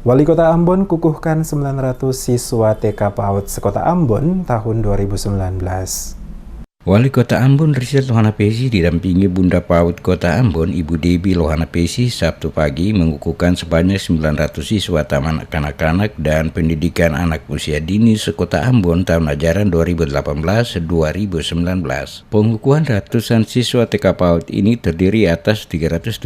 Wali Kota Ambon kukuhkan 900 siswa TK PAUD sekota Ambon tahun 2019. Wali Kota Ambon Richard Lohanapesi didampingi Bunda PAUD Kota Ambon Ibu Debbie Lohanapesi Sabtu pagi mengukuhkan sebanyak 900 siswa Taman Kanak-kanak dan Pendidikan Anak Usia Dini sekota Ambon tahun ajaran 2018-2019. Pengukuhan ratusan siswa TK PAUD ini terdiri atas 373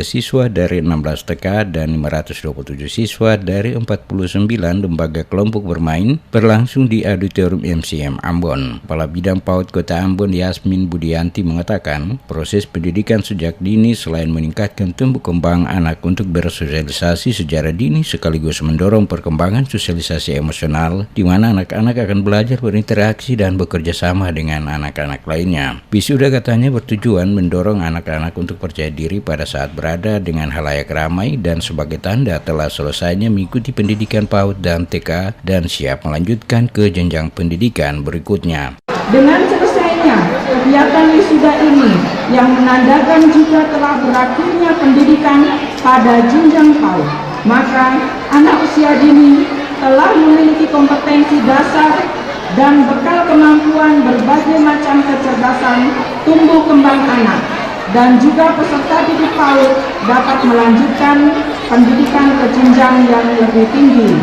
siswa dari 16 TK dan 527 siswa dari 49 lembaga kelompok bermain berlangsung di Auditorium MCM Ambon. Kepala Bidang PAUD Kota Ambon Yasmin Budianti mengatakan proses pendidikan sejak dini selain meningkatkan tumbuh kembang anak untuk bersosialisasi secara dini sekaligus mendorong perkembangan sosialisasi emosional di mana anak-anak akan belajar berinteraksi dan bekerja sama dengan anak-anak lainnya. Wisuda katanya bertujuan mendorong anak-anak untuk percaya diri pada saat berada dengan halayak ramai dan sebagai tanda telah selesainya mengikuti pendidikan PAUD dan TK dan siap melanjutkan ke jenjang pendidikan berikutnya. Dengan selesainya kegiatan wisuda ini yang menandakan juga telah berakhirnya pendidikan pada jenjang PAUD, maka anak usia dini telah memiliki kompetensi dasar dan bekal kemampuan berbagai macam kecerdasan tumbuh kembang anak, dan juga peserta didik PAUD dapat melanjutkan pendidikan ke jenjang yang lebih tinggi.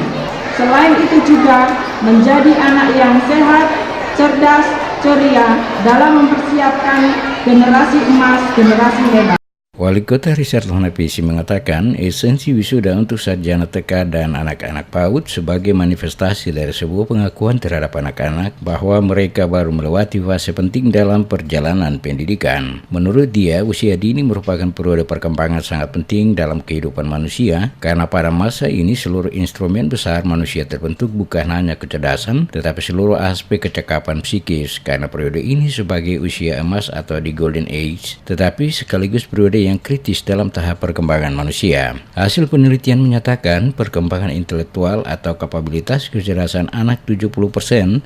Selain itu juga menjadi anak yang sehat, cerdas, ceria dalam mempersiapkan generasi emas, generasi hebat. Wali Kota Richard Lohanapesi mengatakan esensi wisuda untuk sarjana TK dan anak-anak PAUD sebagai manifestasi dari sebuah pengakuan terhadap anak-anak bahwa mereka baru melewati fase penting dalam perjalanan pendidikan. Menurut dia, usia dini merupakan periode perkembangan sangat penting dalam kehidupan manusia karena pada masa ini seluruh instrumen besar manusia terbentuk bukan hanya kecerdasan tetapi seluruh aspek kecakapan psikis karena periode ini sebagai usia emas atau di Golden Age tetapi sekaligus periode yang kritis dalam tahap perkembangan manusia. Hasil penelitian menyatakan perkembangan intelektual atau kapabilitas kecerdasan anak 70%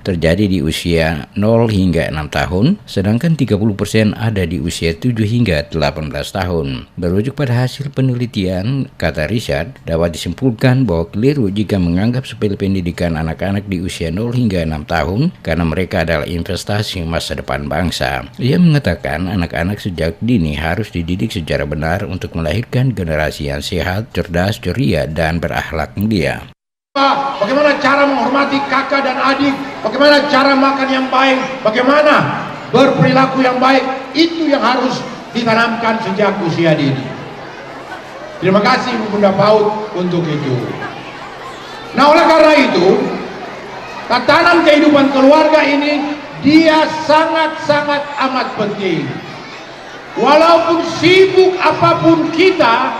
terjadi di usia 0 hingga 6 tahun, sedangkan 30% ada di usia 7 hingga 18 tahun. Berujuk pada hasil penelitian, kata Richard, dapat disimpulkan bahwa keliru jika menganggap sepele pendidikan anak-anak di usia 0 hingga 6 tahun karena mereka adalah investasi masa depan bangsa. Ia mengatakan anak-anak sejak dini harus dididik secara benar untuk melahirkan generasi yang sehat, cerdas, ceria, dan berakhlak mulia. Bagaimana cara menghormati kakak dan adik, bagaimana cara makan yang baik, bagaimana berperilaku yang baik, itu yang harus ditanamkan sejak usia dini. Terima kasih Bunda PAUD untuk itu. Nah, oleh karena itu, tatanan kehidupan keluarga ini dia sangat-sangat amat penting. Walaupun sibuk apapun kita,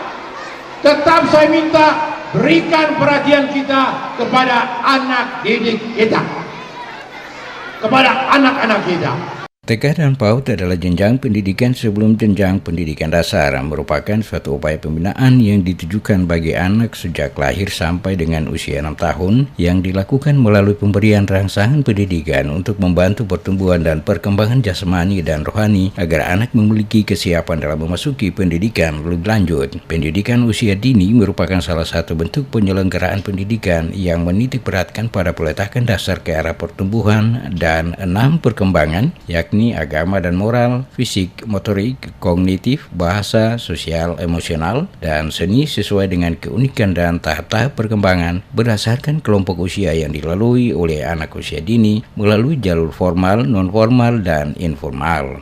tetap saya minta berikan perhatian kita kepada anak didik kita, kepada anak-anak kita. TK dan PAUD adalah jenjang pendidikan sebelum jenjang pendidikan dasar, merupakan suatu upaya pembinaan yang ditujukan bagi anak sejak lahir sampai dengan usia 6 tahun yang dilakukan melalui pemberian rangsangan pendidikan untuk membantu pertumbuhan dan perkembangan jasmani dan rohani agar anak memiliki kesiapan dalam memasuki pendidikan lebih lanjut. Pendidikan usia dini merupakan salah satu bentuk penyelenggaraan pendidikan yang menitik beratkan pada peletakan dasar ke arah pertumbuhan dan 6 perkembangan, yakni agama dan moral, fisik, motorik, kognitif, bahasa, sosial, emosional, dan seni sesuai dengan keunikan dan tahap-tahap perkembangan berdasarkan kelompok usia yang dilalui oleh anak usia dini melalui jalur formal, non-formal, dan informal.